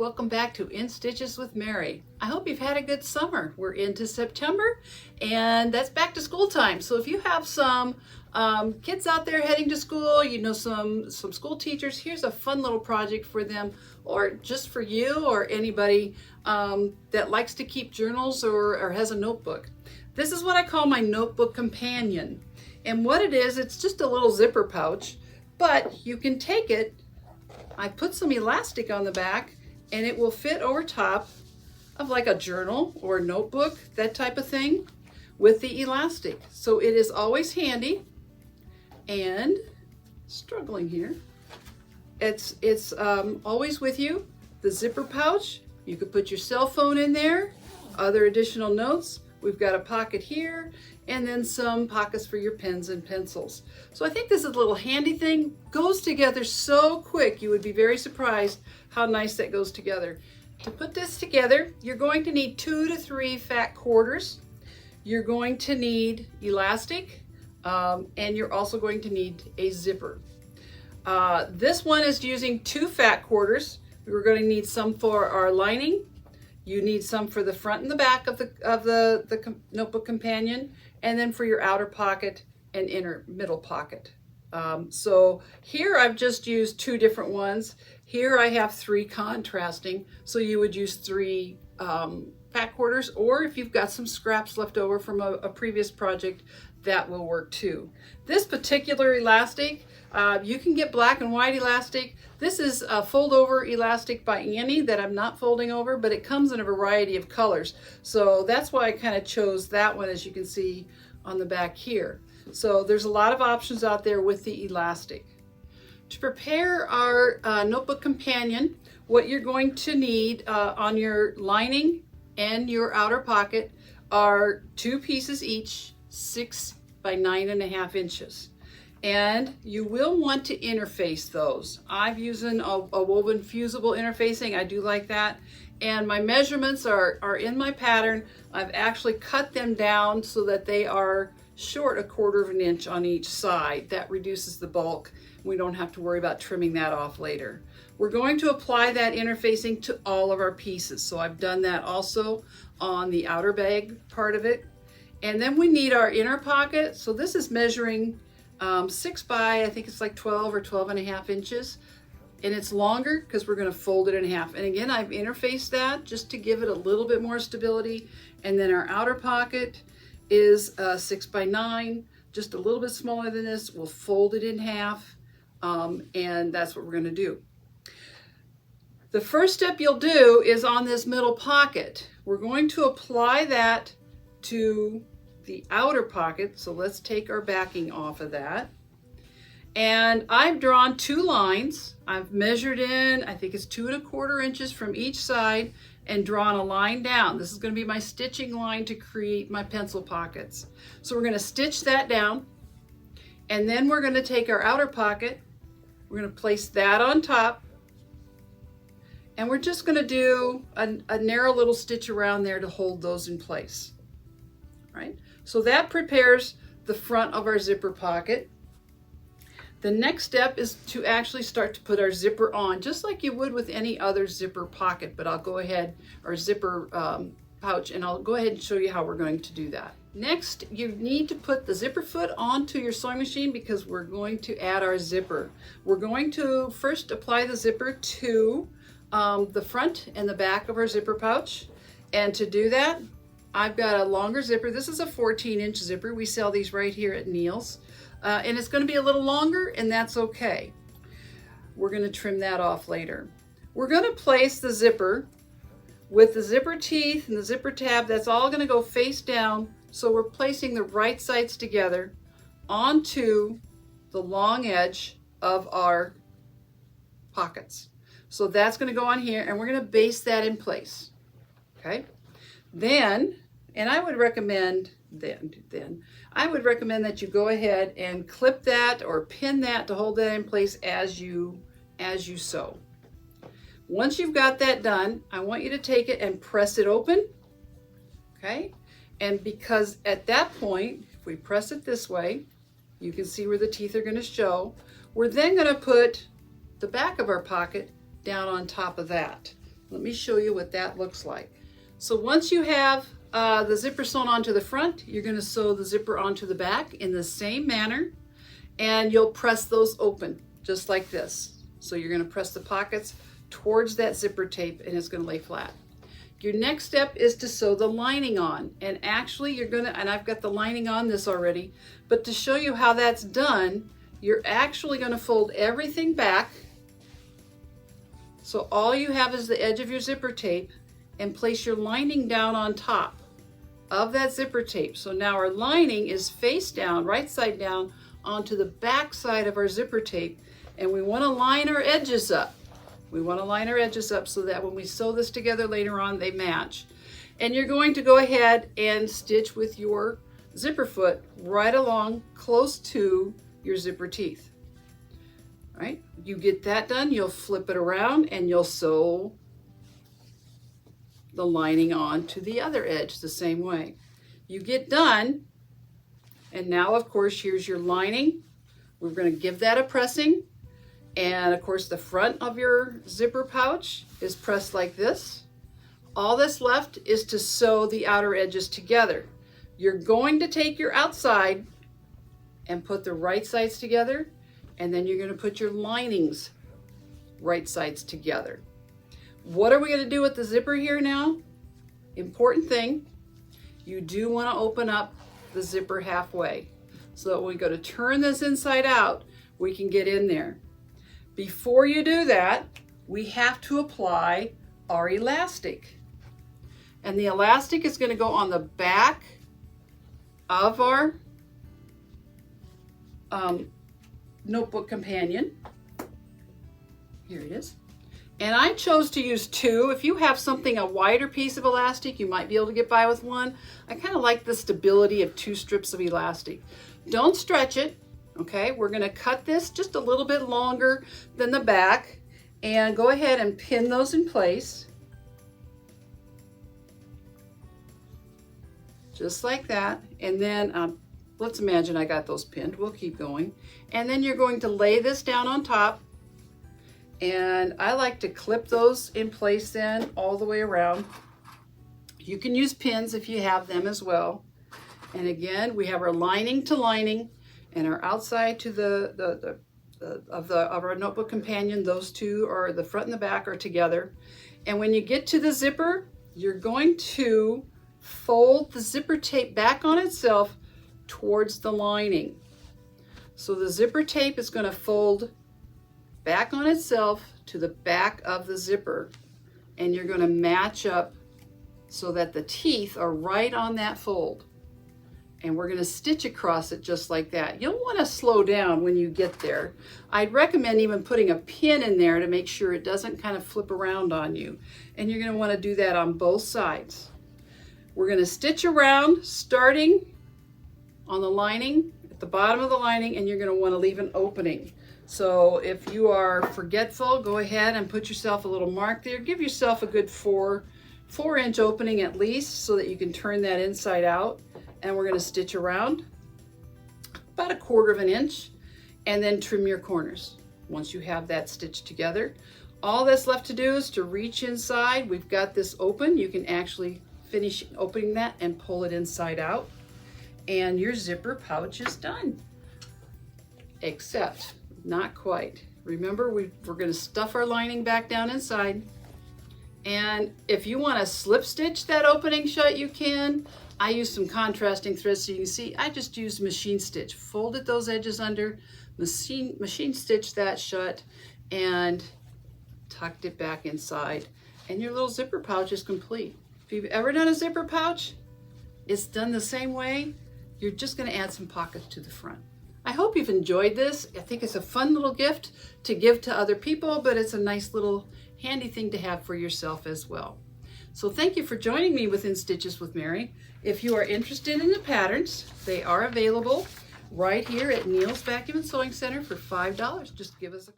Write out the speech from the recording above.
welcome back to In Stitches with Mary. I hope you've had a good summer. We're into September and that's back to school time. So if you have some kids out there heading to school, you know some school teachers, here's a fun little project for them, or just for you or anybody that likes to keep journals or has a notebook. This is what I call my notebook companion. And what it is, it's just a little zipper pouch, but you can take it. I put some elastic on the back and it will fit over top of like a journal or a notebook, that type of thing, with the elastic. So it is always handy. And struggling here, it's always with you. The zipper pouch, you could put your cell phone in there, other additional notes. We've got a pocket here, and then some pockets for your pens and pencils. So I think this is a little handy thing. Goes together so quick, you would be very surprised how nice that goes together. To put this together, you're going to need 2 to 3 fat quarters. You're going to need elastic, and you're also going to need a zipper. This one is using 2 fat quarters. We're going to need some for our lining. You need some for the front and the back of the notebook companion, and then for your outer pocket and inner middle pocket. So here I've just used 2 different ones. Here I have 3 contrasting, so you would use 3 fat quarters, or if you've got some scraps left over from a previous project, that will work too. This particular elastic, you can get black and white elastic. This is a fold over elastic by Annie that I'm not folding over, but it comes in a variety of colors. So that's why I kind of chose that one, as you can see on the back here. So there's a lot of options out there with the elastic. To prepare our notebook companion, what you're going to need on your lining and your outer pocket are 2 pieces each, 6 by 9.5 inches. And you will want to interface those. I've using a woven fusible interfacing. I do like that. And my measurements are in my pattern. I've actually cut them down so that they are short 1/4 of an inch on each side. That reduces the bulk. We don't have to worry about trimming that off later. We're going to apply that interfacing to all of our pieces. So I've done that also on the outer bag part of it. And then we need our inner pocket. So this is measuring 6 by, I think it's like 12 or 12.5 inches. And it's longer because we're going to fold it in half. And again, I've interfaced that just to give it a little bit more stability. And then our outer pocket is 6 by 9, just a little bit smaller than this. We'll fold it in half, and that's what we're going to do. The first step you'll do is on this middle pocket. We're going to apply that to the outer pocket. So let's take our backing off of that. And I've drawn 2 lines. I've measured in, I think it's 2 1/4 inches from each side, and drawn a line down. This is going to be my stitching line to create my pencil pockets. So we're going to stitch that down, and then we're going to take our outer pocket. We're going to place that on top, and we're just going to do a narrow little stitch around there to hold those in place. Right? So that prepares the front of our zipper pocket. The next step is to actually start to put our zipper on, just like you would with any other zipper pocket, but I'll go ahead, or zipper pouch, and I'll go ahead and show you how we're going to do that. Next, you need to put the zipper foot onto your sewing machine because we're going to add our zipper. We're going to first apply the zipper to the front and the back of our zipper pouch. And to do that, I've got a longer zipper. This is a 14-inch zipper. We sell these right here at Neil's. And it's going to be a little longer, and that's okay. We're going to trim that off later. We're going to place the zipper with the zipper teeth and the zipper tab. That's all going to go face down. So we're placing the right sides together onto the long edge of our pockets. So that's going to go on here, and we're going to base that in place. Okay. Then, and I would recommend I would recommend that you go ahead and clip that or pin that to hold that in place as you sew. Once you've got that done, I want you to take it and press it open. Okay? And because at that point, if we press it this way, you can see where the teeth are going to show. We're then going to put the back of our pocket down on top of that. Let me show you what that looks like. So once you have the zipper sewn onto the front, you're going to sew the zipper onto the back in the same manner, and you'll press those open just like this. So you're going to press the pockets towards that zipper tape, and it's going to lay flat. Your next step is to sew the lining on, and actually you're going to, and I've got the lining on this already, but to show you how that's done, you're actually going to fold everything back. So all you have is the edge of your zipper tape, and place your lining down on top of that zipper tape. So now our lining is face down, right side down, onto the back side of our zipper tape, and we want to line our edges up. We want to line our edges up so that when we sew this together later on, they match. And you're going to go ahead and stitch with your zipper foot right along close to your zipper teeth. All right, you get that done, you'll flip it around and you'll sew the lining on to the other edge the same way. You get done, and now of course here's your lining. We're going to give that a pressing, and of course the front of your zipper pouch is pressed like this. All that's left is to sew the outer edges together. You're going to take your outside and put the right sides together, and then you're going to put your linings right sides together. What are we going to do with the zipper here now? Important thing, you do want to open up the zipper halfway so that when we go to turn this inside out, we can get in there. Before you do that, we have to apply our elastic. And the elastic is going to go on the back of our notebook companion. Here it is. And I chose to use 2. If you have a wider piece of elastic, you might be able to get by with 1. I kind of like the stability of 2 strips of elastic. Don't stretch it, okay? We're going to cut this just a little bit longer than the back, and go ahead and pin those in place. Just like that. And then let's imagine I got those pinned. We'll keep going. And then you're going to lay this down on top. And I like to clip those in place then all the way around. You can use pins if you have them as well. And again, we have our lining to lining and our outside to of our notebook companion. Those two are the front and the back are together. And when you get to the zipper, you're going to fold the zipper tape back on itself towards the lining. So the zipper tape is going to fold back on itself to the back of the zipper, and you're going to match up so that the teeth are right on that fold. And we're going to stitch across it just like that. You'll want to slow down when you get there. I'd recommend even putting a pin in there to make sure it doesn't kind of flip around on you. And you're going to want to do that on both sides. We're going to stitch around starting on the lining, at the bottom of the lining, and you're going to want to leave an opening. So if you are forgetful, go ahead and put yourself a little mark there. Give yourself a good 4-inch opening at least so that you can turn that inside out. And we're going to stitch around about 1/4 inch and then trim your corners. Once you have that stitched together, all that's left to do is to reach inside. We've got this open. You can actually finish opening that and pull it inside out. And your zipper pouch is done. Except not quite. Remember, we're going to stuff our lining back down inside. And if you want to slip stitch that opening shut, you can. I used some contrasting threads so you can see. I just used machine stitch. Folded those edges under, machine stitched that shut, and tucked it back inside. And your little zipper pouch is complete. If you've ever done a zipper pouch, it's done the same way. You're just going to add some pockets to the front. I hope you've enjoyed this. I think it's a fun little gift to give to other people, but it's a nice little handy thing to have for yourself as well. So thank you for joining me within Stitches with Mary. If you are interested in the patterns, they are available right here at Neil's Vacuum and Sewing Center for $5. Just give us a call.